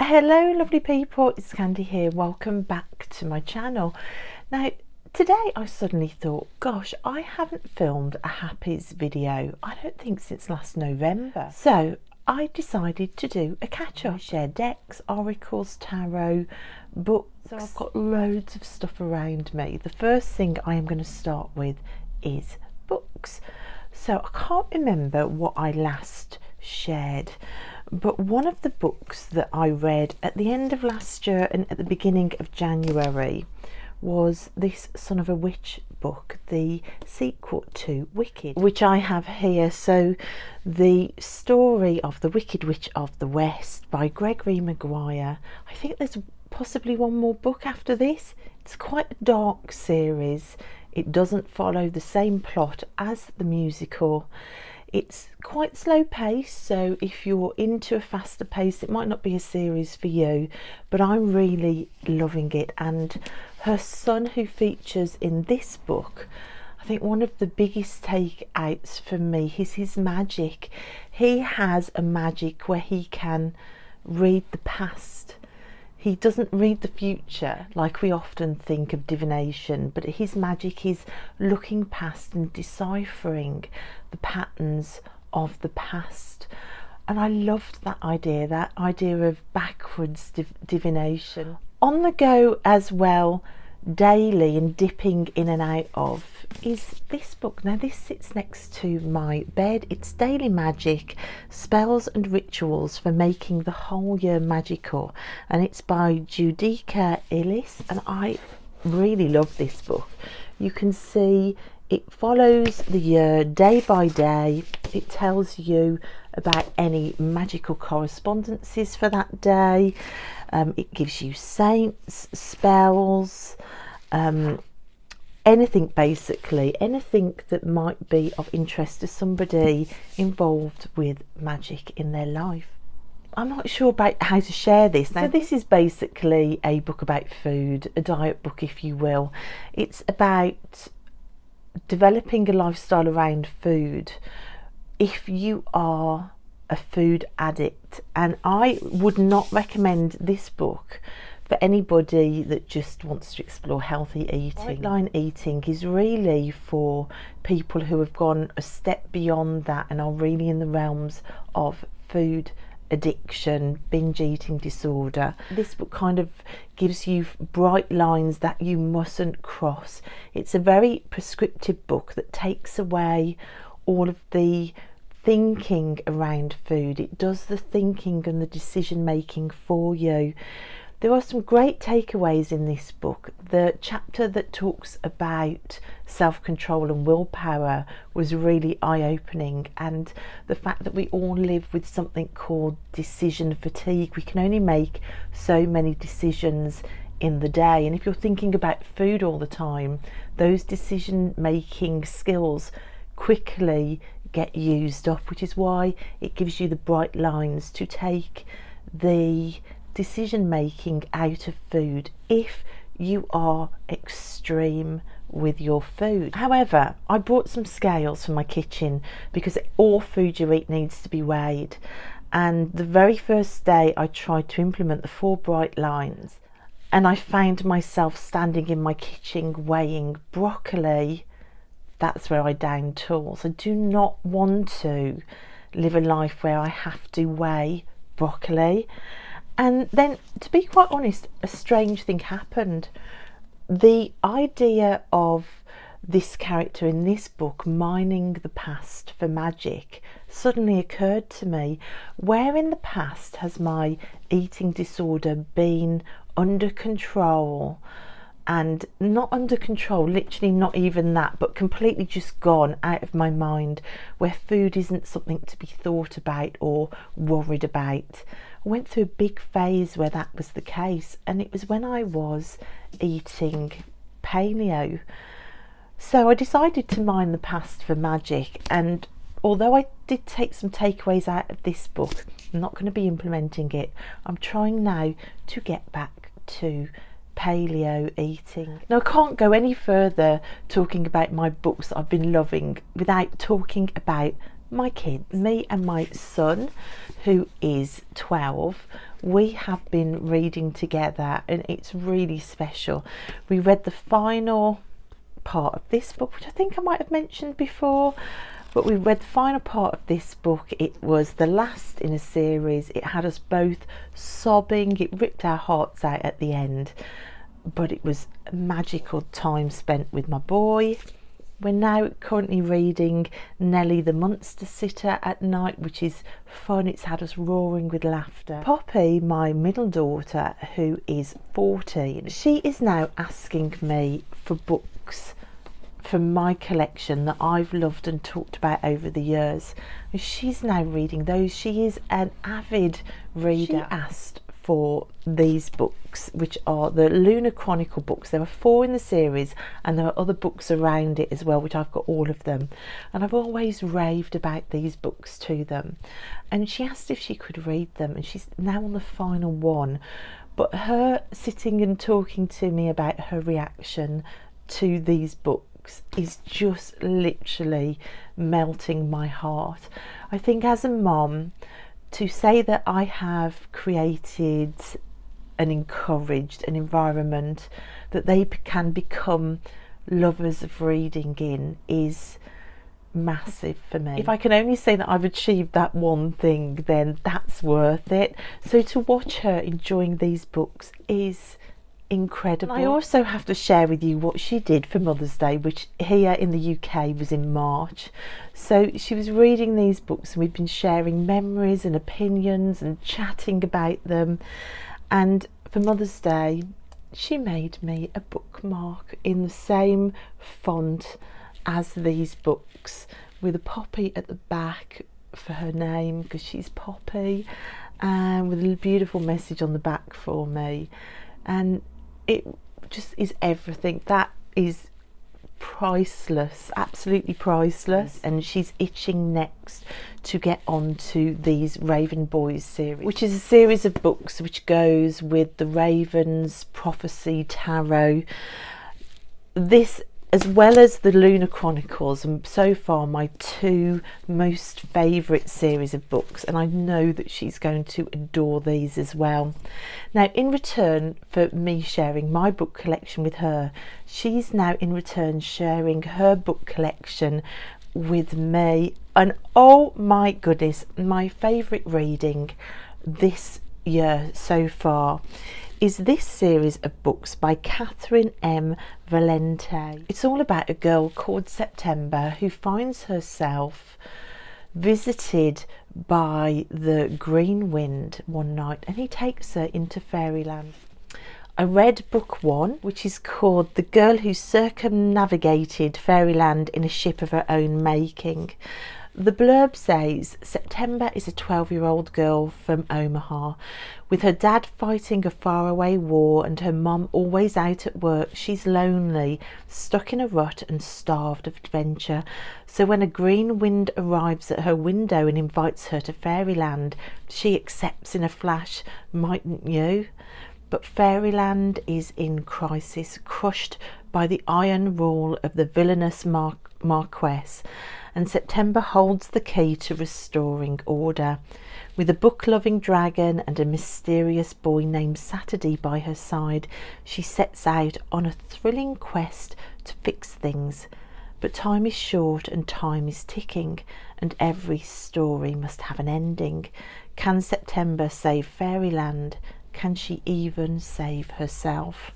Hello lovely people, it's Candy here. Welcome back to my channel. Now today I suddenly thought, gosh, I haven't filmed a Happy's video, I don't think since last November. So I decided to do a catch-up. I share decks, oracles, tarot, books. So I've got loads of stuff around me. The first thing I am going to start with is books. So I can't remember what I last shared, but one of the books that I read at the end of last year and at the beginning of January was this Son of a Witch book, the sequel to Wicked, which I have here. So the story of the Wicked Witch of the West by Gregory Maguire. I think there's possibly one more book after this. It's quite a dark series. It doesn't follow the same plot as the musical. It's quite slow paced, so if you're into a faster pace it might not be a series for you, but I'm really loving it. And her son, who features in this book, I think one of the biggest takeouts for me is his magic. He has a magic where he can read the past. He doesn't read the future like we often think of divination, but his magic is looking past and deciphering the patterns of the past. And I loved that idea of backwards divination. On the go as well, daily and dipping in and out of, is this book. Now this sits next to my bed. It's Daily Magic, Spells and Rituals for Making the Whole Year Magical, and it's by Judica Ellis, and I really love this book. You can see it follows the year day by day. It tells you about any magical correspondences for that day. It gives you saints, spells, anything basically, anything that might be of interest to somebody involved with magic in their life. I'm not sure about how to share this. Now, so this is basically a book about food, a diet book if you will. It's about developing a lifestyle around food if you are a food addict, and I would not recommend this book for anybody that just wants to explore healthy eating. Right line eating is really for people who have gone a step beyond that and are really in the realms of food addiction, binge eating disorder. This book kind of gives you bright lines that you mustn't cross. It's a very prescriptive book that takes away all of the thinking around food. It does the thinking and the decision making for you. There are some great takeaways in this book. The chapter that talks about self-control and willpower was really eye-opening, and the fact that we all live with something called decision fatigue. We can only make so many decisions in the day, and if you're thinking about food all the time, those decision-making skills quickly get used up, which is why it gives you the bright lines to take the decision making out of food if you are extreme with your food. However, I brought some scales from my kitchen because all food you eat needs to be weighed, and the very first day I tried to implement the 4 bright lines, and I found myself standing in my kitchen weighing broccoli. That's where I downed tools. I do not want to live a life where I have to weigh broccoli. And then, to be quite honest, a strange thing happened. The idea of this character in this book mining the past for magic suddenly occurred to me. Where in the past has my eating disorder been under control? And not under control, literally not even that, but completely just gone out of my mind, where food isn't something to be thought about or worried about. I went through a big phase where that was the case, and it was when I was eating paleo. So I decided to mine the past for magic, and although I did take some takeaways out of this book, I'm not going to be implementing it. I'm trying now to get back to paleo eating. Now, I can't go any further talking about my books that I've been loving without talking about my kids. Me and my son, who is 12, we have been reading together, and it's really special. We read the final part of this book, which I think I might have mentioned before, but we read the final part of this book. It was the last in a series. It had us both sobbing. It ripped our hearts out at the end, but it was a magical time spent with my boy. We're now currently reading Nellie the Monster Sitter at night, which is fun. It's had us roaring with laughter. Poppy, my middle daughter, who is 14, she is now asking me for books from my collection that I've loved and talked about over the years. She's now reading those. She is an avid reader. She asked for these books, which are the Lunar Chronicle books. There are 4 in the series, and there are other books around it as well, which I've got all of them, and I've always raved about these books to them. And she asked if she could read them, and she's now on the final one. But her sitting and talking to me about her reaction to these books is just literally melting my heart. I think as a mom, to say that I have created and encouraged an environment that they can become lovers of reading in is massive for me. If I can only say that I've achieved that one thing, then that's worth it. So to watch her enjoying these books is incredible. And I also have to share with you what she did for Mother's Day, which here in the UK was in March. So she was reading these books, and we've been sharing memories and opinions and chatting about them. And for Mother's Day, she made me a bookmark in the same font as these books, with a poppy at the back for her name because she's Poppy, and with a beautiful message on the back for me. And it just is everything. That is priceless, absolutely priceless. And she's itching next to get onto these Raven Boys series, which is a series of books which goes with the Ravens Prophecy Tarot. This, as well as the Lunar Chronicles, and so far my 2 most favourite series of books, and I know that she's going to adore these as well. Now, in return for me sharing my book collection with her, she's now in return sharing her book collection with me. And oh my goodness, my favourite reading this year so far is this series of books by Catherine M. Valente. It's all about a girl called September who finds herself visited by the green wind one night, and he takes her into Fairyland. I read book 1, which is called The Girl Who Circumnavigated Fairyland in a Ship of Her Own Making. The blurb says September is a 12-year-old girl from Omaha. With her dad fighting a faraway war and her mum always out at work, she's lonely, stuck in a rut and starved of adventure. So when a green wind arrives at her window and invites her to Fairyland, she accepts in a flash, mightn't you? But Fairyland is in crisis, crushed by the iron rule of the villainous Marquess, and September holds the key to restoring order. With a book-loving dragon and a mysterious boy named Saturday by her side, she sets out on a thrilling quest to fix things. But time is short and time is ticking, and every story must have an ending. Can September save Fairyland? Can she even save herself?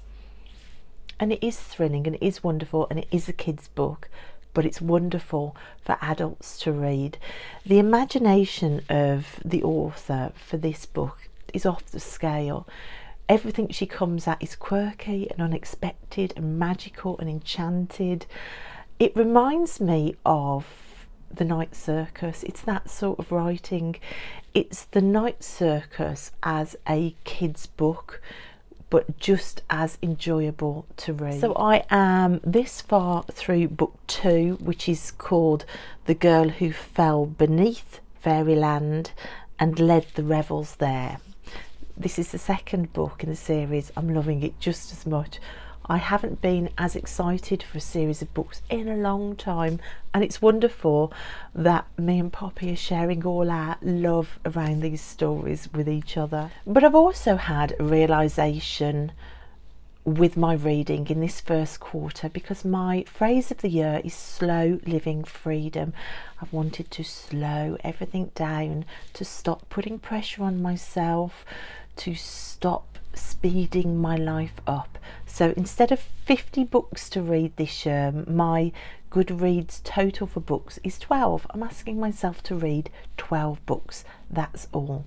And it is thrilling, and it is wonderful, and it is a kid's book, but it's wonderful for adults to read. The imagination of the author for this book is off the scale. Everything she comes at is quirky and unexpected and magical and enchanted. It reminds me of The Night Circus. It's that sort of writing. It's The Night Circus as a kid's book, but just as enjoyable to read. So I am this far through book 2, which is called The Girl Who Fell Beneath Fairyland and Led the Revels There. This is the second book in the series. I'm loving it just as much. I haven't been as excited for a series of books in a long time, and it's wonderful that me and Poppy are sharing all our love around these stories with each other. But I've also had a realisation with my reading in this first quarter, because my phrase of the year is slow living freedom. I've wanted to slow everything down, to stop putting pressure on myself, to stop speeding my life up. So instead of 50 books to read this year, my Goodreads total for books is 12. I'm asking myself to read 12 books, that's all.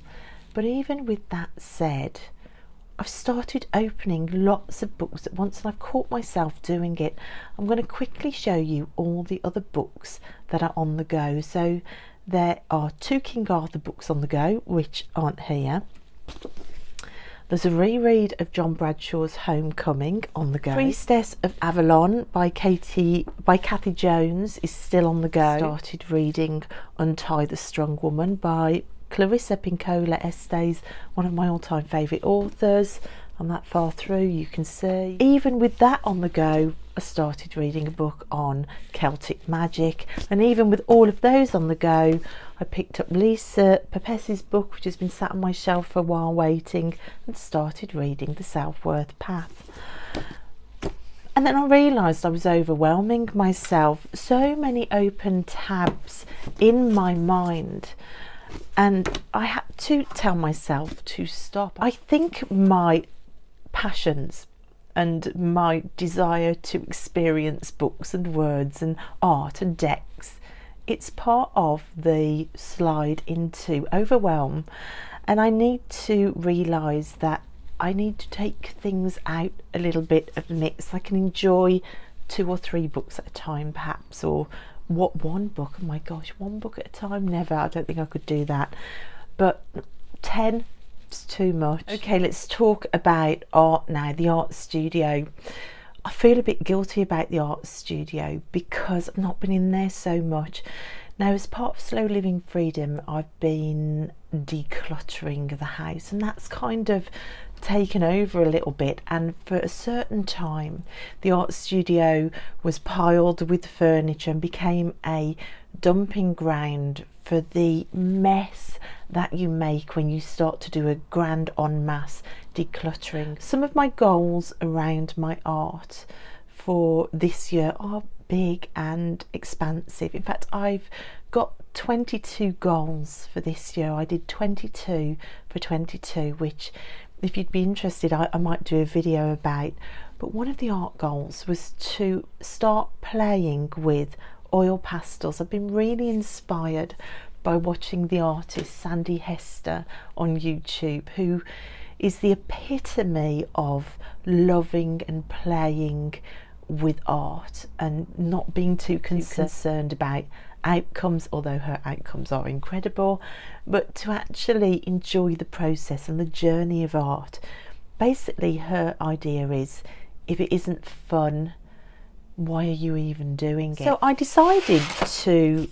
But even with that said, I've started opening lots of books at once, and I've caught myself doing it. I'm going to quickly show you all the other books that are on the go. So there are 2 King Arthur books on the go, which aren't here. There's a reread of John Bradshaw's Homecoming on the go. Priestess of Avalon by Kathy Jones is still on the go. Started reading Untie the Strong Woman by Clarissa Pinkola Estes, one of my all-time favourite authors. I'm that far through, you can see. Even with that on the go, I started reading a book on Celtic magic, and even with all of those on the go, I picked up Lisa Pepes's book, which has been sat on my shelf for a while waiting, and started reading The Self-Worth Path. And then I realised I was overwhelming myself. So many open tabs in my mind, and I had to tell myself to stop. I think my passions and my desire to experience books and words and art and decks, it's part of the slide into overwhelm, and I need to realise that I need to take things out a little bit of the mix. I can enjoy 2 or 3 books at a time perhaps, or one book, oh my gosh, 1 book at a time, never. I don't think I could do that, but 10, it's too much. Okay, let's talk about art now. The art studio. I feel a bit guilty about the art studio because I've not been in there so much. Now, as part of Slow Living Freedom, I've been decluttering the house, and that's kind of taken over a little bit, and for a certain time the art studio was piled with furniture and became a dumping ground for the mess that you make when you start to do a grand en masse decluttering. Some of my goals around my art for this year are big and expansive. In fact, I've got 22 goals for this year. I did 22 for 22, which, if you'd be interested, I might do a video about. But one of the art goals was to start playing with oil pastels. I've been really inspired by watching the artist Sandy Hester on YouTube, who is the epitome of loving and playing with art and not being too concerned about outcomes, although her outcomes are incredible, but to actually enjoy the process and the journey of art. Basically, her idea is, if it isn't fun, why are you even doing it? So I decided to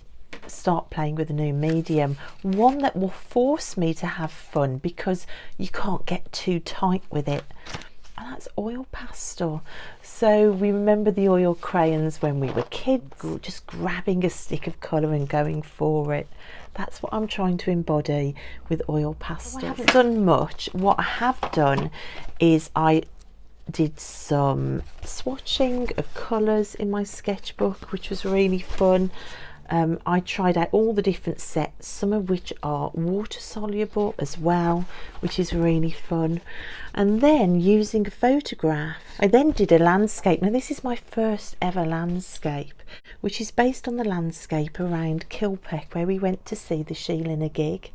start playing with a new medium, one that will force me to have fun because you can't get too tight with it, and that's oil pastel. So we remember the oil crayons when we were kids, just grabbing a stick of colour and going for it. That's what I'm trying to embody with oil pastel. I haven't done much. What I have done is I did some swatching of colours in my sketchbook, which was really fun. I tried out all the different sets, some of which are water soluble as well, which is really fun. And then, using a photograph, I then did a landscape. Now, this is my first ever landscape, which is based on the landscape around Kilpeck, where we went to see the Sheila gig.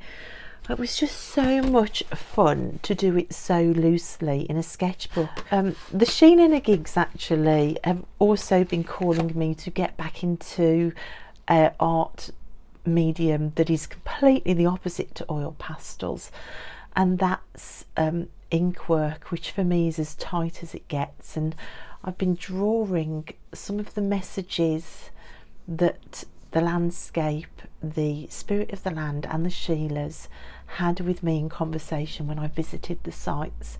It was just so much fun to do it so loosely in a sketchbook. The Sheila gigs actually have also been calling me to get back into art medium that is completely the opposite to oil pastels, and that's ink work, which for me is as tight as it gets. And I've been drawing some of the messages that the landscape, the spirit of the land and the Sheilas had with me in conversation when I visited the sites.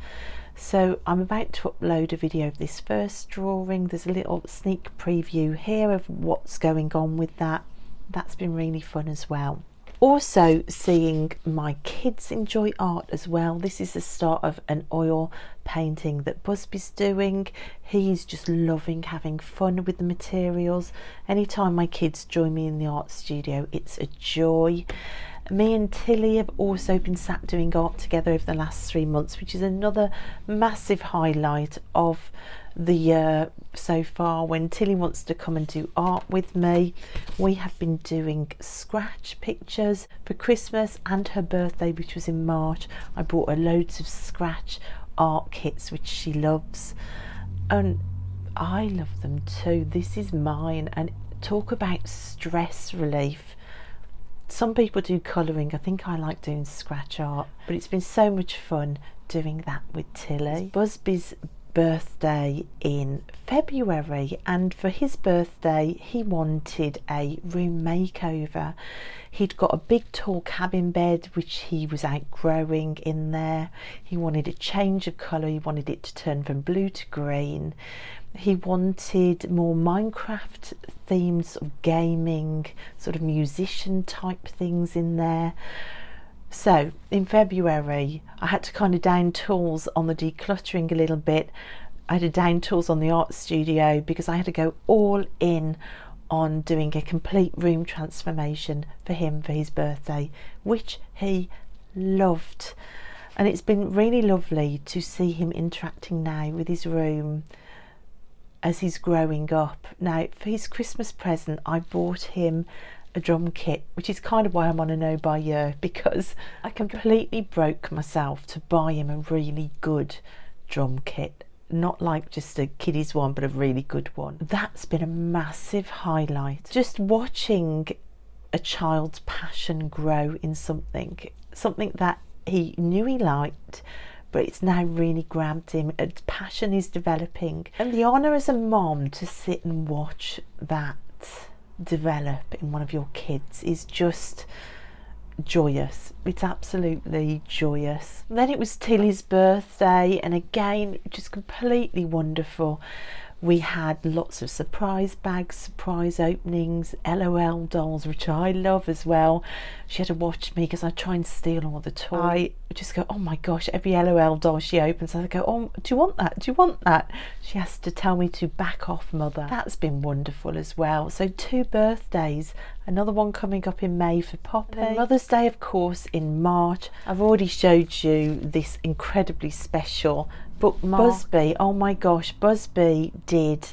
So I'm about to upload a video of this first drawing. There's a little sneak preview here of what's going on with that. That's been really fun as well. Also seeing my kids enjoy art as well. This is the start of an oil painting that Busby's doing. He's just loving having fun with the materials. Anytime my kids join me in the art studio, it's a joy. Me and Tilly have also been sat doing art together over the last 3 months, which is another massive highlight of the year so far, when Tilly wants to come and do art with me. We have been doing scratch pictures for Christmas and her birthday, which was in March. I bought her loads of scratch art kits, which she loves, and I love them too. This is mine, and talk about stress relief. Some people do colouring. I think I like doing scratch art, but it's been so much fun doing that with Tilly. It's Busby's birthday in February, and for his birthday he wanted a room makeover. He'd got a big tall cabin bed which he was outgrowing in there. He wanted a change of colour. He wanted it to turn from blue to green. He wanted more Minecraft themed sort of gaming, sort of musician type things in there. So in February I had to kind of down tools on the decluttering a little bit. I had to down tools on the art studio because I had to go all in on doing a complete room transformation for him for his birthday, which he loved. And it's been really lovely to see him interacting now with his room as he's growing up. Now for his Christmas present I bought him a drum kit, which is kind of why I'm on a no buy year, because I completely broke myself to buy him a really good drum kit, not like just a kiddie's one, but a really good one. That's been a massive highlight, just watching a child's passion grow in something that he knew he liked, but it's now really grabbed him. A passion is developing, and the honour as a mom to sit and watch that develop in one of your kids is just joyous. It's absolutely joyous. And then it was Tilly's birthday, and again just completely wonderful. We had lots of surprise bags, surprise openings, LOL dolls, which I love as well. She had to watch me because I try and steal all the toys. I just go, oh my gosh, every LOL doll she opens, I go, oh, do you want that? Do you want that? She has to tell me to back off, mother. That's been wonderful as well. So 2 birthdays, another one coming up in May for Poppy. Mother's Day, of course, in March. I've already showed you this incredibly special bookmark. Busby, oh my gosh, Busby did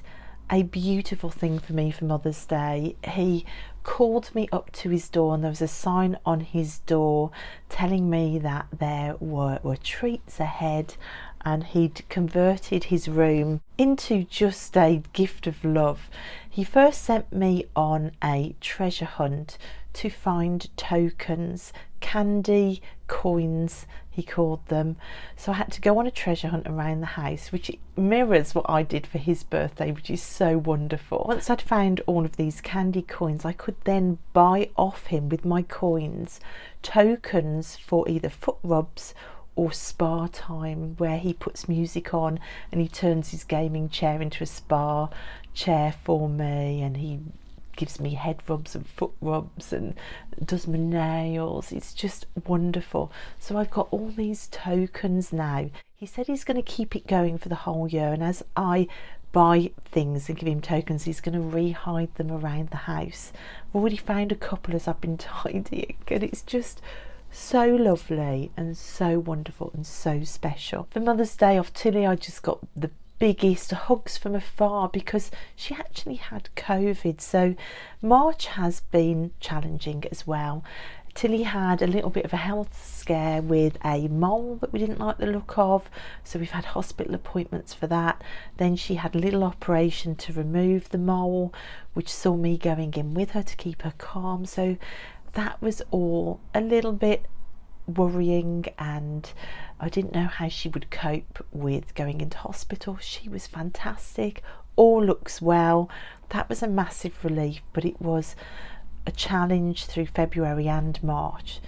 a beautiful thing for me for Mother's Day. He called me up to his door, and there was a sign on his door telling me that there were treats ahead, and he'd converted his room into just a gift of love. He first sent me on a treasure hunt to find tokens, candy, coins, he called them. So I had to go on a treasure hunt around the house, which mirrors what I did for his birthday, which is so wonderful. Once I'd found all of these candy coins, I could then buy off him with my coins tokens for either foot rubs or spa time, where he puts music on and he turns his gaming chair into a spa chair for me, and he gives me head rubs and foot rubs and does my nails. It's just wonderful. So I've got all these tokens now. He said he's going to keep it going for the whole year, and as I buy things and give him tokens, he's going to re-hide them around the house. I've already found a couple as I've been tidying, and it's just so lovely and so wonderful and so special. For Mother's Day off Tilly, I just got the biggest hugs from afar because she actually had COVID. So March has been challenging as well. Tilly had a little bit of a health scare with a mole that we didn't like the look of, so we've had hospital appointments for that. Then she had a little operation to remove the mole, which saw me going in with her to keep her calm. So that was all a little bit worrying, and I didn't know how she would cope with going into hospital. She was fantastic, all looks well. That was a massive relief, but it was a challenge through February and March.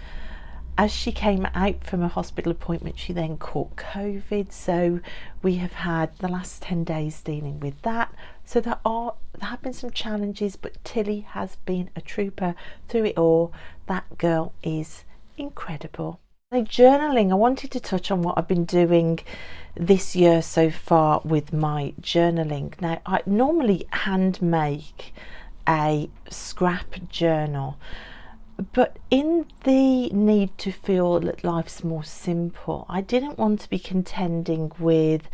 As she came out from a hospital appointment, she then caught COVID, so we have had the last 10 days dealing with that. So there have been some challenges, but Tilly has been a trooper through it all. That girl is incredible. So journaling, I wanted to touch on what I've been doing this year so far with my journaling. Now, I normally hand make a scrap journal, but in the need to feel that life's more simple, I didn't want to be contending with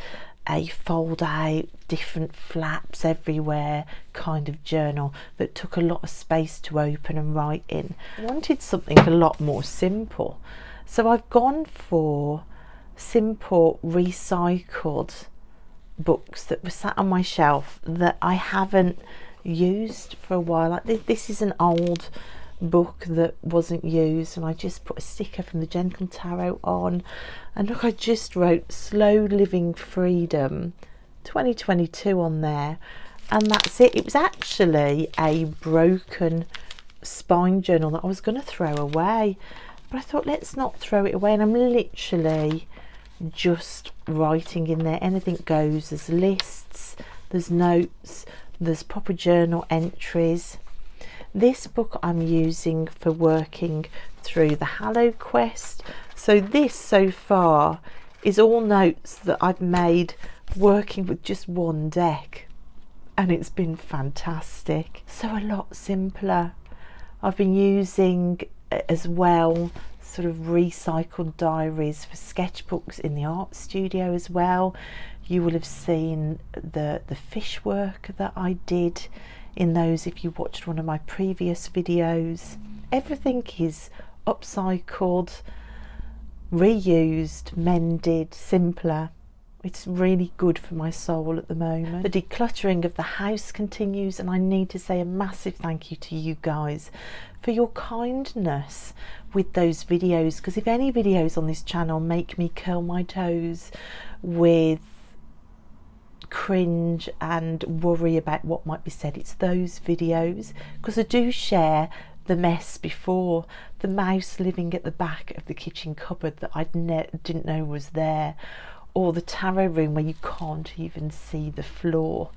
a fold out, different flaps everywhere kind of journal that took a lot of space to open and write in. I wanted something a lot more simple. So I've gone for simple recycled books that were sat on my shelf that I haven't used for a while. Like this is an old book that wasn't used, and I just put a sticker from the Gentle Tarot on, and look, I just wrote Slow Living Freedom 2022 on there, and that's it. It was actually a broken spine journal that I was going to throw away, but I thought let's not throw it away, and I'm literally just writing in there. Anything goes. There's lists, there's notes, there's proper journal entries. This book I'm using for working through the Hallow Quest. So this so far is all notes that I've made working with just one deck, and it's been fantastic. So a lot simpler. I've been using as well sort of recycled diaries for sketchbooks in the art studio as well. You will have seen the fish work that I did in those if you watched one of my previous videos. Everything is upcycled, reused, mended, simpler. It's really good for my soul at the moment. The decluttering of the house continues, and I need to say a massive thank you to you guys for your kindness with those videos, because if any videos on this channel make me curl my toes with cringe and worry about what might be said, it's those videos, because I do share the mess before, the mouse living at the back of the kitchen cupboard that I didn't know was there, or the tarot room where you can't even see the floor.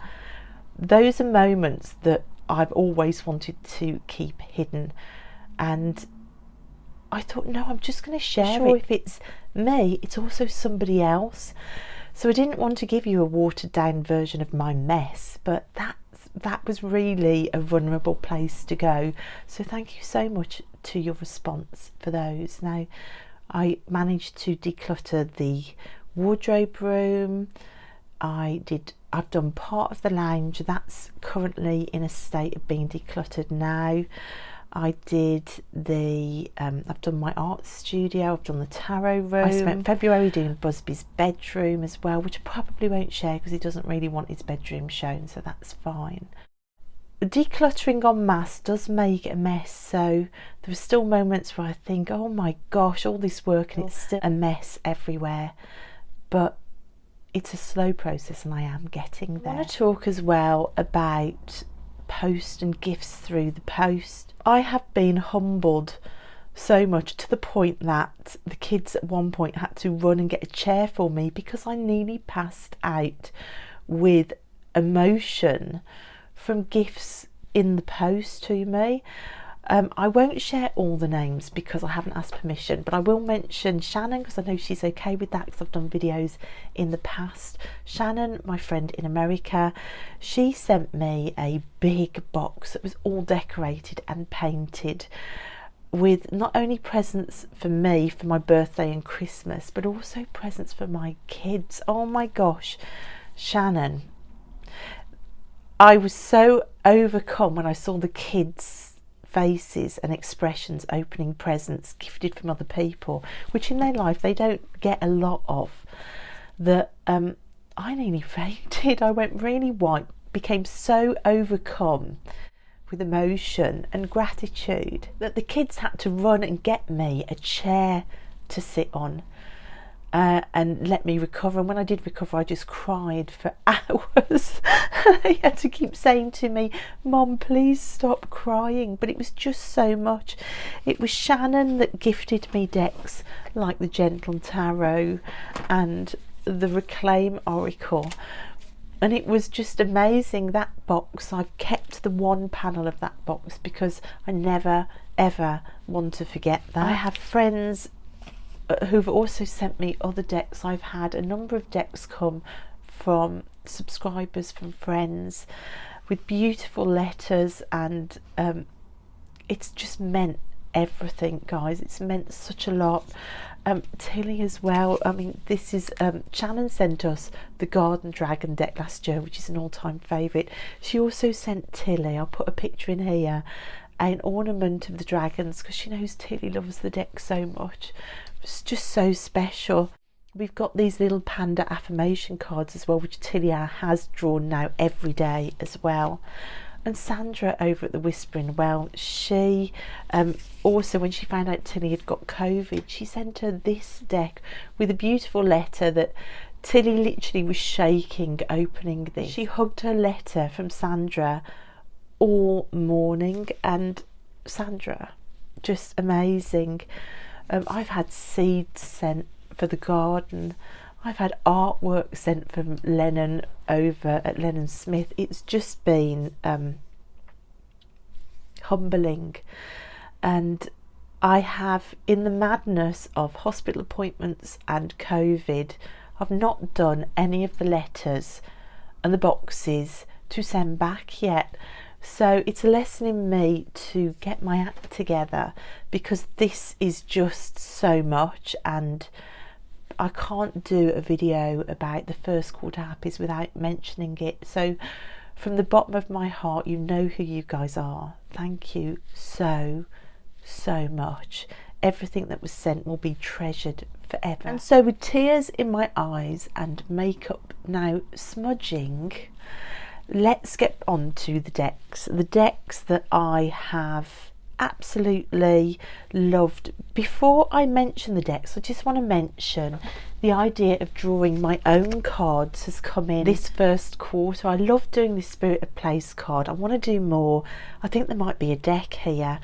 Those are moments that I've always wanted to keep hidden, and I thought, no, I'm just going to share it. If it's me, it's also somebody else. So I didn't want to give you a watered down version of my mess, but that was really a vulnerable place to go. So thank you so much to your response for those. Now, I managed to declutter the wardrobe room. I've done part of the lounge. That's currently in a state of being decluttered now. I did I've done my art studio, I've done the tarot room. I spent February doing Busby's bedroom as well, which I probably won't share because he doesn't really want his bedroom shown, so that's fine. Decluttering en masse does make a mess, so there are still moments where I think, oh my gosh, all this work and it's still a mess everywhere. But it's a slow process and I am getting there. I want to talk as well about post and gifts through the post. I have been humbled so much to the point that the kids at one point had to run and get a chair for me because I nearly passed out with emotion from gifts in the post to me. I won't share all the names because I haven't asked permission, but I will mention Shannon because I know she's okay with that because I've done videos in the past. Shannon, my friend in America, she sent me a big box that was all decorated and painted with not only presents for me for my birthday and Christmas, but also presents for my kids. Oh my gosh, Shannon. I was so overcome when I saw the kids' faces and expressions opening presents gifted from other people, which in their life they don't get a lot of, that I nearly fainted. I went really white, became so overcome with emotion and gratitude that the kids had to run and get me a chair to sit on. and let me recover. And when I did recover, I just cried for hours. They had to keep saying to me, Mom, please stop crying. But it was just so much. It was Shannon that gifted me decks like the Gentle Tarot and the Retake Oracle. And it was just amazing, that box. I've kept the one panel of that box because I never, ever want to forget that. I have friends who've also sent me other decks. I've had a number of decks come from subscribers, from friends, with beautiful letters, and it's just meant everything, guys. It's meant such a lot. Tilly as well. I mean, this is Shannon sent us the Garden Dragon deck last year, which is an all-time favourite. She also sent Tilly, I'll put a picture in here, an ornament of the dragons, because she knows Tilly loves the deck so much. It's just so special. We've got these little panda affirmation cards as well, which Tilly has drawn now every day as well. And Sandra over at the Whispering Well, she also, when she found out Tilly had got COVID, she sent her this deck with a beautiful letter that Tilly literally was shaking opening this. She hugged her letter from Sandra all morning, and Sandra, just amazing. I've had seeds sent for the garden. I've had artwork sent from Lennon over at Lennon Smith. It's just been humbling. And I have, in the madness of hospital appointments and COVID, I've not done any of the letters and the boxes to send back yet. So it's a lesson in me to get my act together, because this is just so much, and I can't do a video about the first quarter happies without mentioning it. So from the bottom of my heart, you know who you guys are. Thank you so much. Everything that was sent will be treasured forever. And so, with tears in my eyes and makeup now smudging, let's get on to the decks. The decks that I have absolutely loved. Before I mention the decks, I just want to mention the idea of drawing my own cards has come in this first quarter. I love doing this Spirit of Place card. I want to do more. I think there might be a deck here.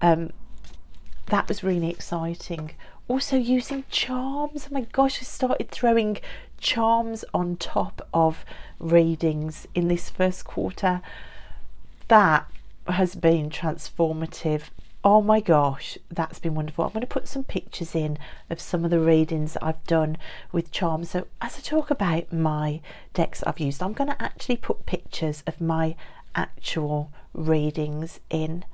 That was really exciting. Also using charms. Oh my gosh, I started throwing charms on top of readings in this first quarter. That has been transformative. Oh my gosh, that's been wonderful. I'm going to put some pictures in of some of the readings that I've done with charms. So as I talk about my decks I've used, I'm going to actually put pictures of my actual readings in.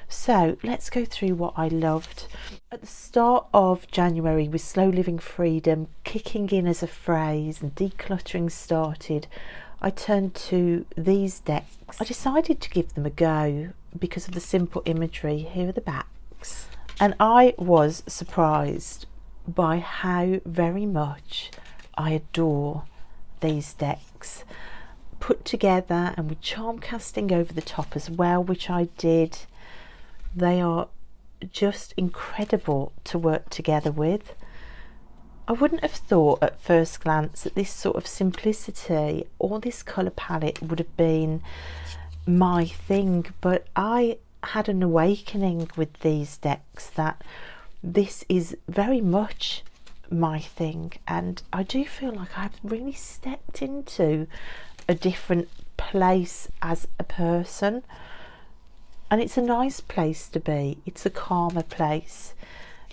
So let's go through what I loved. At the start of January, with Slow Living Freedom kicking in as a phrase and decluttering started, I turned to these decks. I decided to give them a go because of the simple imagery. Here are the backs. And I was surprised by how very much I adore these decks. Put together and with charm casting over the top as well, which I did. They are just incredible to work together with. I wouldn't have thought at first glance that this sort of simplicity or this colour palette would have been my thing, but I had an awakening with these decks that this is very much my thing, and I do feel like I've really stepped into a different place as a person. And it's a nice place to be. It's a calmer place.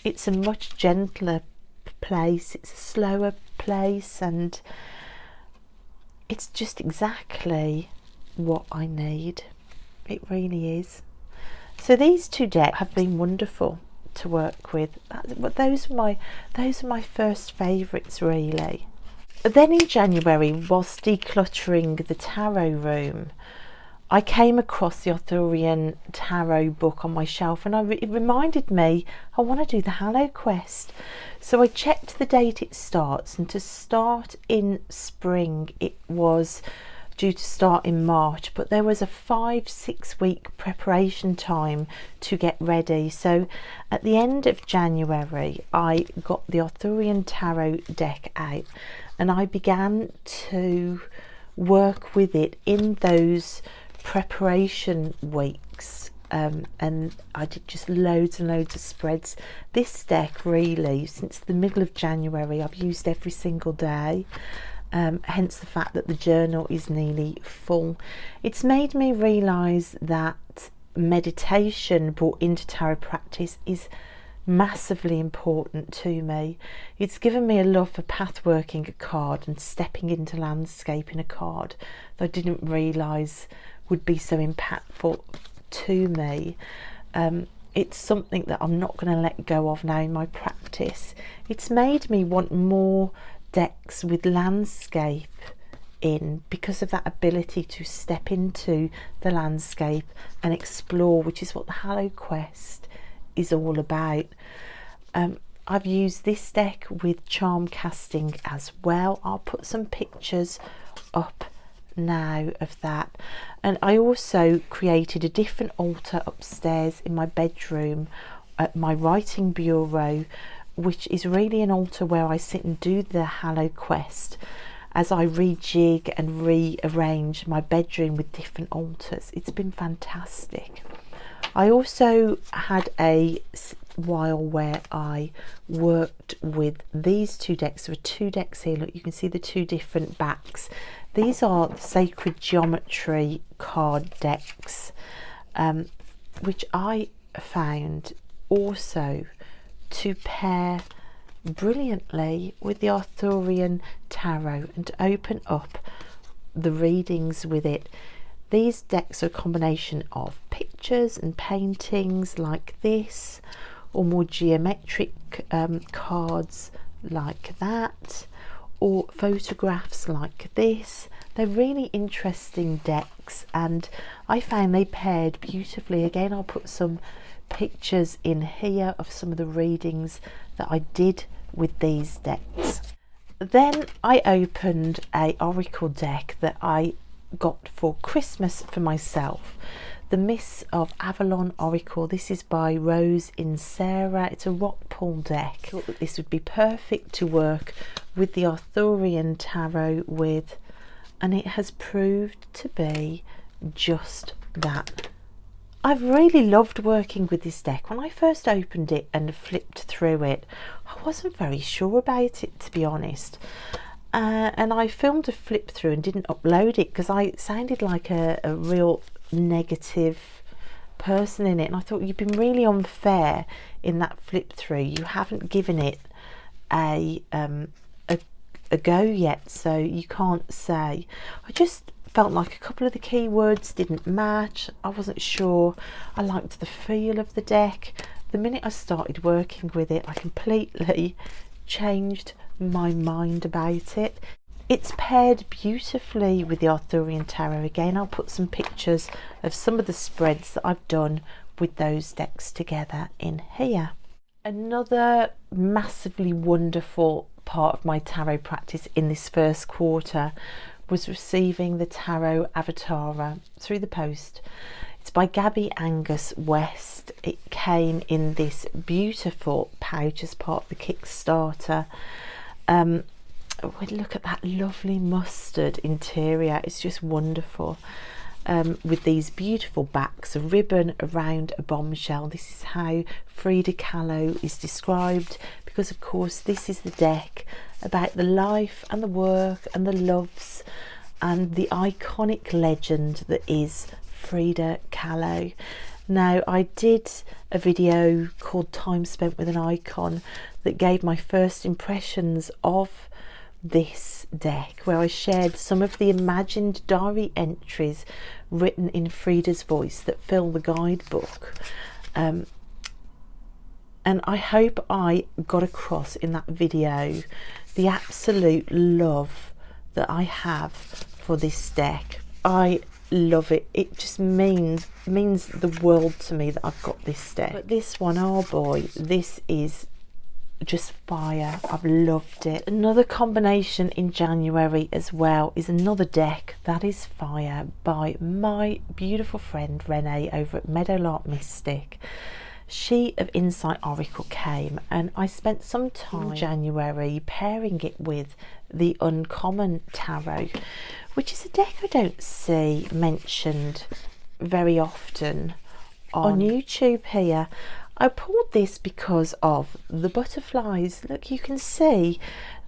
It's a much gentler place. It's a slower place, and it's just exactly what I need. It really is. So these two decks have been wonderful to work with. But those are my first favourites, really. Then in January, whilst decluttering the tarot room, I came across the Arthurian Tarot book on my shelf, and it reminded me I want to do the Hallow Quest. So I checked the date it starts, and to start in spring, it was due to start in March, but there was a 5-6 week preparation time to get ready. So at the end of January I got the Arthurian Tarot deck out and I began to work with it in those preparation weeks, and I did just loads and loads of spreads. This deck really, since the middle of January, I've used every single day, hence the fact that the journal is nearly full. It's made me realise that meditation brought into tarot practice is massively important to me. It's given me a love for pathworking a card and stepping into landscape in a card that I didn't realise would be so impactful to me. It's something that I'm not going to let go of now in my practice. It's made me want more decks with landscape in, because of that ability to step into the landscape and explore, which is what the Hallow Quest is all about. I've used this deck with charm casting as well. I'll put some pictures up now of that. And I also created a different altar upstairs in my bedroom at my writing bureau, which is really an altar where I sit and do the Hallow Quest as I rejig and rearrange my bedroom with different altars. It's been fantastic. I also had a while where I worked with these two decks. There are two decks here. Look, you can see the two different backs. These are the Sacred Geometry card decks, which I found also to pair brilliantly with the Arthurian Tarot and to open up the readings with it. These decks are a combination of pictures and paintings like this, or more geometric cards like that, or photographs like this. They're really interesting decks and I found they paired beautifully. Again, I'll put some pictures in here of some of the readings that I did with these decks. Then I opened a Oracle deck that I got for Christmas for myself, the Miss of Avalon Oracle. This is by Rose in Sarah. It's a rock pool deck. I thought that this would be perfect to work with the Arthurian Tarot with, and it has proved to be just that. I've really loved working with this deck. When I first opened it and flipped through it, I wasn't very sure about it, to be honest. And I filmed a flip through and didn't upload it because I sounded like a real negative person in it, and I thought you've been really unfair in that flip through. You haven't given it a go yet, so you can't say. I just felt like a couple of the keywords didn't match. I wasn't sure. I liked the feel of the deck. The minute I started working with it, I completely changed my mind about it. It's paired beautifully with the Arthurian Tarot. Again, I'll put some pictures of some of the spreads that I've done with those decks together in here. Another massively wonderful part of my tarot practice in this first quarter was receiving the Tarot Avatara through the post. It's by Gabby Angus West. It came in this beautiful pouch as part of the Kickstarter. Look at that lovely mustard interior. It's just wonderful, with these beautiful backs, a ribbon around a bombshell. This is how Frida Kahlo is described, because of course this is the deck about the life and the work and the loves and the iconic legend that is Frida Kahlo. Now, I did a video called Time Spent with an Icon that gave my first impressions of this deck, where I shared some of the imagined diary entries written in Frida's voice that fill the guidebook. And I hope I got across in that video the absolute love that I have for this deck. I love it. It just means the world to me that I've got this deck. But this one, oh boy, this is just fire. I've loved it. Another combination in January as well is another deck that is fire by my beautiful friend Renee over at Meadowlark Mystic. She of Insight Oracle came, and I spent some time in January pairing it with the Uncommon Tarot, which is a deck I don't see mentioned very often on YouTube here. I pulled this because of the butterflies. Look, you can see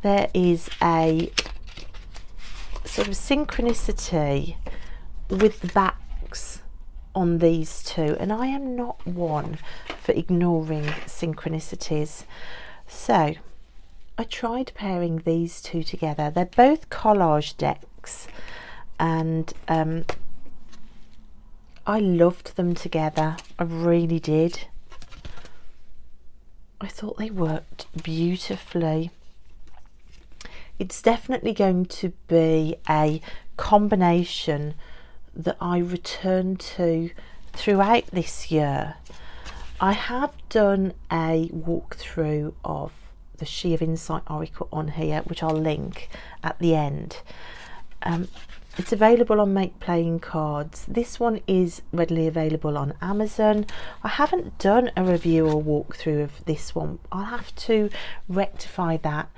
there is a sort of synchronicity with the backs on these two, and I am not one for ignoring synchronicities. So I tried pairing these two together. They're both collage decks, and I loved them together. I really did. I thought they worked beautifully. It's definitely going to be a combination that I return to throughout this year. I have done a walkthrough of the She of Insight Oracle on here, which I'll link at the end. It's available on Make Playing Cards. This one is readily available on Amazon. I haven't done a review or walkthrough of this one. I'll have to rectify that.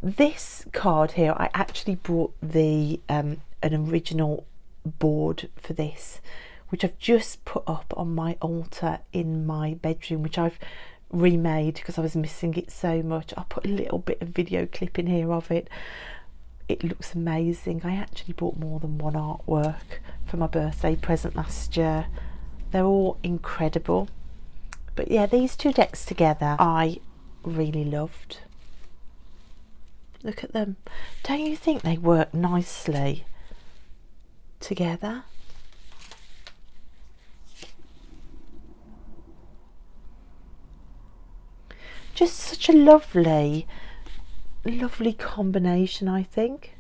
This card here, I actually brought the an original board for this, which I've just put up on my altar in my bedroom, which I've remade because I was missing it so much. I'll put a little bit of video clip in here of it. It looks amazing. I actually bought more than one artwork for my birthday present last year. They're all incredible. But yeah, these two decks together I really loved. Look at them. Don't you think they work nicely together? Just such a lovely combination, I think.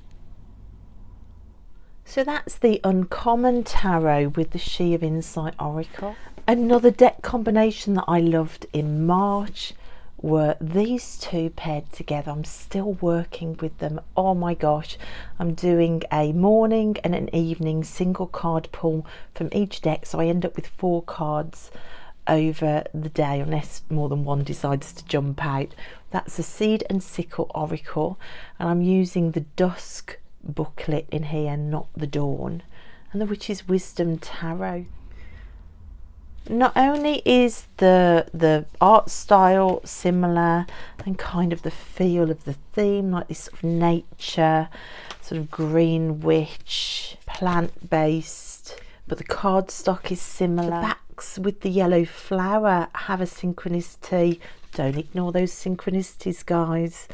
So that's the Uncommon Tarot with the She of Insight Oracle. Another deck combination that I loved in March were these two paired together. I'm still working with them. Oh my gosh, I'm doing a morning and an evening single card pull from each deck, so I end up with 4 cards over the day unless more than one decides to jump out. That's the Seed and Sickle Oracle, and I'm using the Dusk booklet in here, not the Dawn, and the Witch's Wisdom Tarot. Not only is the art style similar and kind of the feel of the theme, like this sort of nature, sort of green witch, plant-based, but the cardstock is similar. The backs with the yellow flower have a synchronicity. Don't ignore those synchronicities, guys.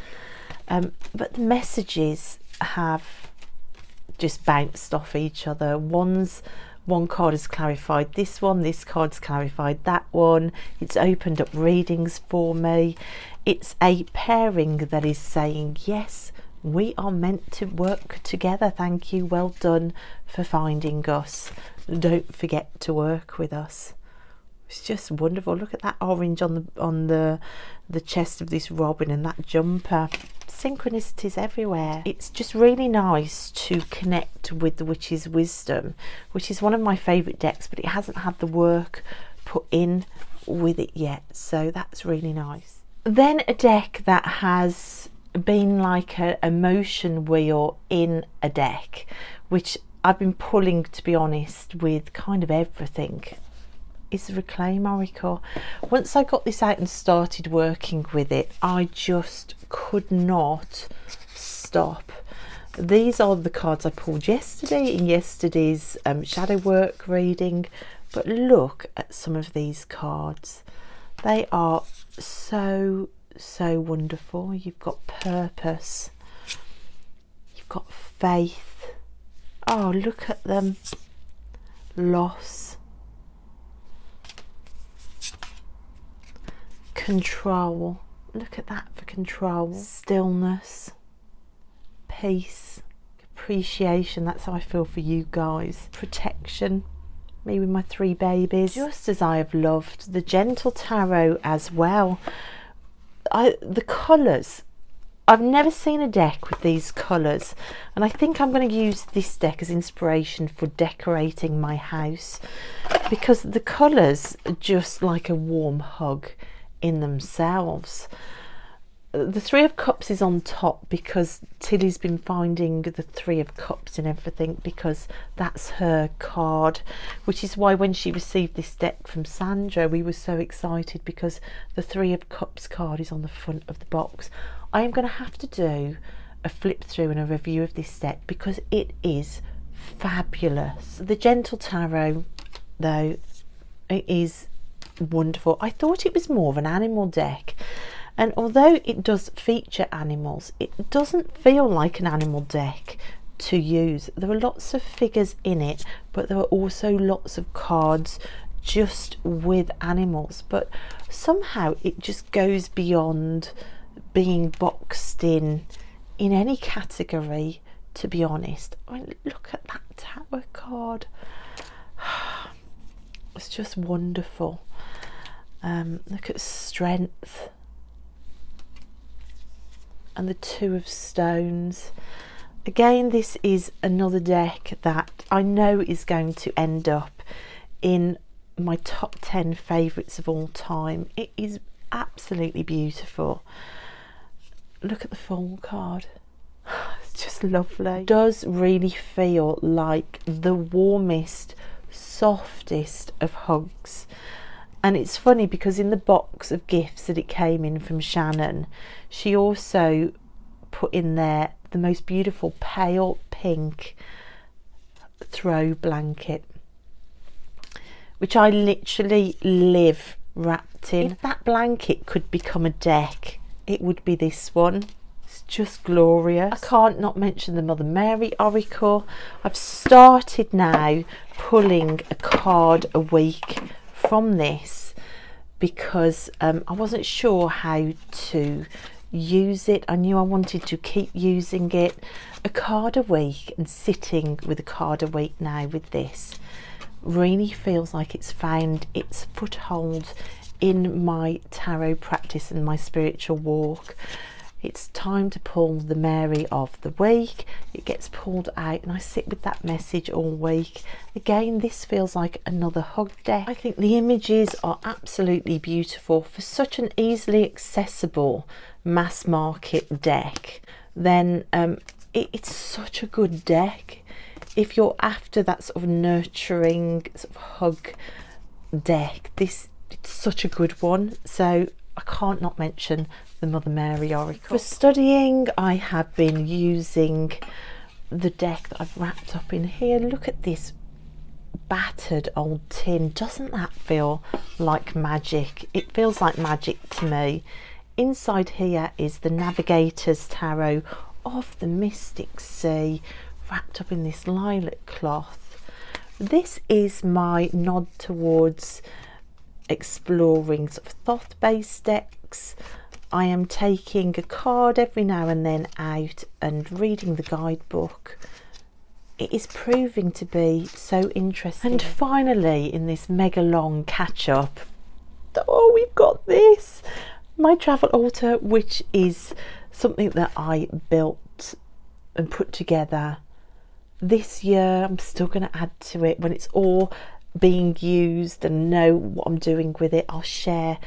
But the messages have just bounced off each other. One card has clarified this one, this card's clarified that one. It's opened up readings for me. It's a pairing that is saying, yes, we are meant to work together. Thank you, well done for finding us. Don't forget to work with us. It's just wonderful. Look at that orange on the chest of this robin and that jumper. Synchronicities everywhere. It's just really nice to connect with the Witch's Wisdom, which is one of my favourite decks, but it hasn't had the work put in with it yet, so that's really nice. Then a deck that has been like a motion wheel in a deck, which I've been pulling, to be honest, with kind of everything, is the Reclaim Oracle. Once I got this out and started working with it, I just could not stop. These are the cards I pulled yesterday in yesterday's shadow work reading, but look at some of these cards. They are so wonderful. You've got purpose, you've got faith, oh look at them, loss, control, look at that for control, stillness, peace, appreciation, that's how I feel for you guys, protection, me with my 3 babies, just as I have loved the Gentle Tarot as well. the colours, I've never seen a deck with these colours, and I think I'm going to use this deck as inspiration for decorating my house, because the colours are just like a warm hug in themselves. The Three of Cups is on top because Tilly's been finding the Three of Cups and everything, because that's her card, which is why when she received this deck from Sandra, we were so excited, because the Three of Cups card is on the front of the box. I am going to have to do a flip through and a review of this deck because it is fabulous. The Gentle Tarot, though, it is wonderful. I thought it was more of an animal deck, and although it does feature animals, it doesn't feel like an animal deck to use. There are lots of figures in it, but there are also lots of cards just with animals, but somehow it just goes beyond being boxed in any category, to be honest. I mean, look at that Tower card. It's just wonderful. Look at Strength and the Two of Stones. Again, this is another deck that I know is going to end up in my top 10 favourites of all time. It is absolutely beautiful. Look at the Fool card. It's just lovely. It does really feel like the warmest, softest of hugs. And it's funny because in the box of gifts that it came in from Shannon, she also put in there the most beautiful pale pink throw blanket, which I literally live wrapped in. If that blanket could become a deck, it would be this one. It's just glorious. I can't not mention the Mother Mary Oracle. I've started now pulling a card a week from this because I wasn't sure how to use it. I knew I wanted to keep using it. A card a week, and sitting with a card a week now with this really feels like it's found its foothold in my tarot practice and my spiritual walk. It's time to pull the Mary of the week. It gets pulled out and I sit with that message all week. Again, this feels like another hug deck. I think the images are absolutely beautiful for such an easily accessible mass market deck. Then it's such a good deck. If you're after that sort of nurturing sort of hug deck, it's such a good one. So I can't not mention the Mother Mary Oracle. For studying, I have been using the deck that I've wrapped up in here. Look at this battered old tin. Doesn't that feel like magic? It feels like magic to me. Inside here is the Navigators Tarot of the Mystic Sea, wrapped up in this lilac cloth. This is my nod towards exploring sort of Thoth-based decks. I am taking a card every now and then out and reading the guidebook. It is proving to be so interesting. And finally, in this mega long catch-up, oh, we've got this, my travel altar, which is something that I built and put together this year. I'm still going to add to it when it's all being used and know what I'm doing with it. I'll share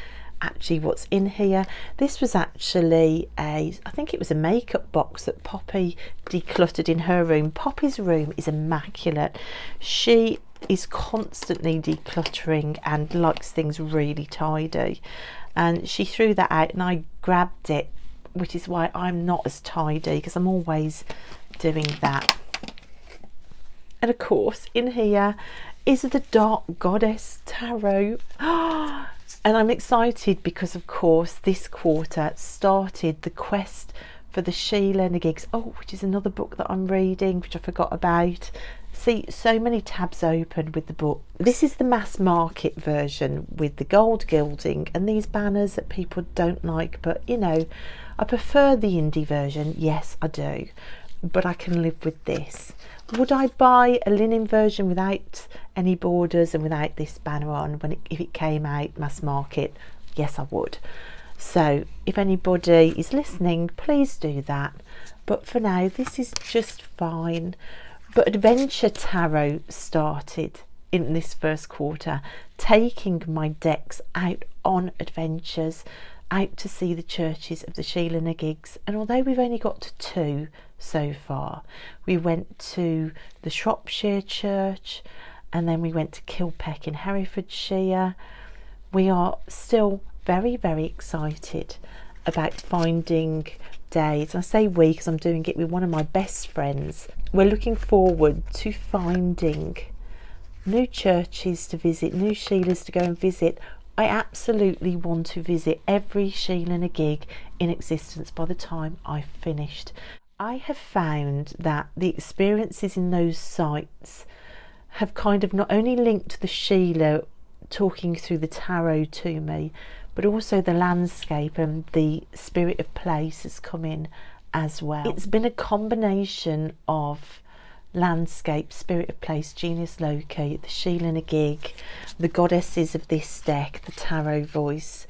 actually what's in here. This was actually I think it was a makeup box that Poppy decluttered in her room. Poppy's room is immaculate. She is constantly decluttering and likes things really tidy, and she threw that out and I grabbed it, which is why I'm not as tidy, because I'm always doing that. And of course in here is the Dark Goddess Tarot. And I'm excited because of course this quarter started the quest for the Sheila and the Gigs, which is another book that I'm reading, which I forgot about. See, so many tabs open with the book. This is the mass market version with the gold gilding and these banners that people don't like, but you know, I prefer the indie version. Yes, I do, but I can live with this. Would I buy a linen version without any borders and without this banner on if it came out mass market? Yes, I would. So if anybody is listening, please do that. But for now, this is just fine. But Adventure Tarot started in this first quarter, taking my decks out on adventures, out to see the churches of the Sheila na gigs. And although we've only got to 2 so far, we went to the Shropshire church, and then we went to Kilpeck in Herefordshire. We are still very, very excited about finding days. I say we because I'm doing it with one of my best friends. We're looking forward to finding new churches to visit, new Sheilas to go and visit. I absolutely want to visit every Sheila na gig in existence by the time I've finished. I have found that the experiences in those sites have kind of not only linked the Sheila talking through the tarot to me, but also the landscape and the spirit of place has come in as well. It's been a combination of landscape, spirit of place, genius loci, the Sheila na gig, the goddesses of this deck, the tarot voice,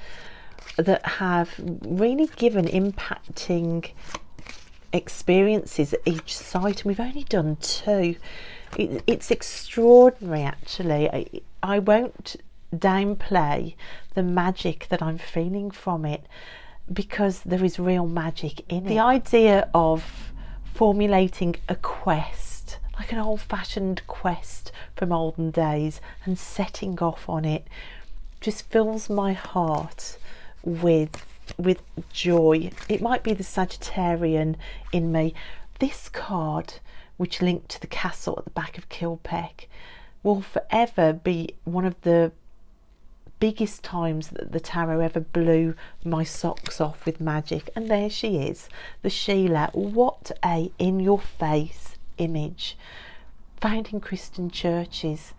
that have really given impacting experiences at each site, and we've only done 2. It's extraordinary, actually. I won't downplay the magic that I'm feeling from it, because there is real magic in it. The idea of formulating a quest, like an old-fashioned quest from olden days, and setting off on it just fills my heart with joy. It might be the Sagittarian in me. This card, which linked to the castle at the back of Kilpeck, will forever be one of the biggest times that the tarot ever blew my socks off with magic. And there she is, the Sheila. What a in-your-face image, found in Christian churches.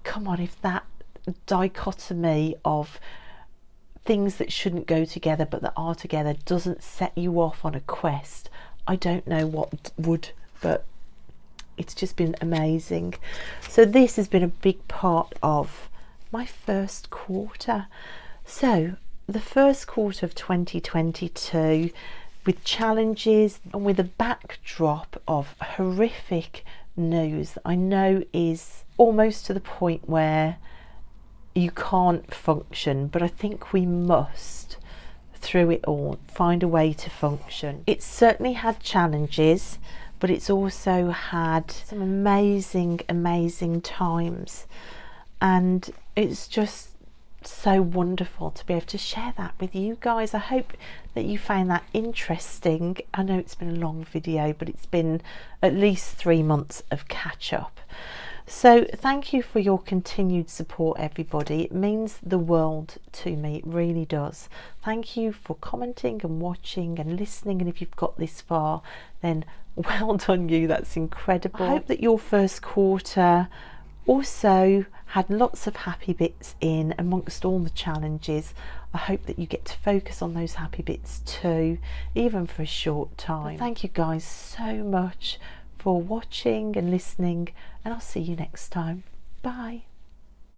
Come on, if that dichotomy of things that shouldn't go together but that are together doesn't set you off on a quest, I don't know what would. But it's just been amazing. So this has been a big part of my first quarter. So the first quarter of 2022, with challenges and with a backdrop of horrific news that I know is almost to the point where you can't function, but I think we must, through it all, find a way to function. It's certainly had challenges, but it's also had some amazing times, and it's just so wonderful to be able to share that with you guys. I hope that you found that interesting. I know it's been a long video, but it's been at least 3 months of catch up. So thank you for your continued support, everybody. It means the world to me, it really does. Thank you for commenting and watching and listening, and if you've got this far, then well done you, that's incredible. I hope that your first quarter also had lots of happy bits in amongst all the challenges. I hope that you get to focus on those happy bits too, even for a short time. But thank you guys so much for watching and listening, and I'll see you next time. Bye.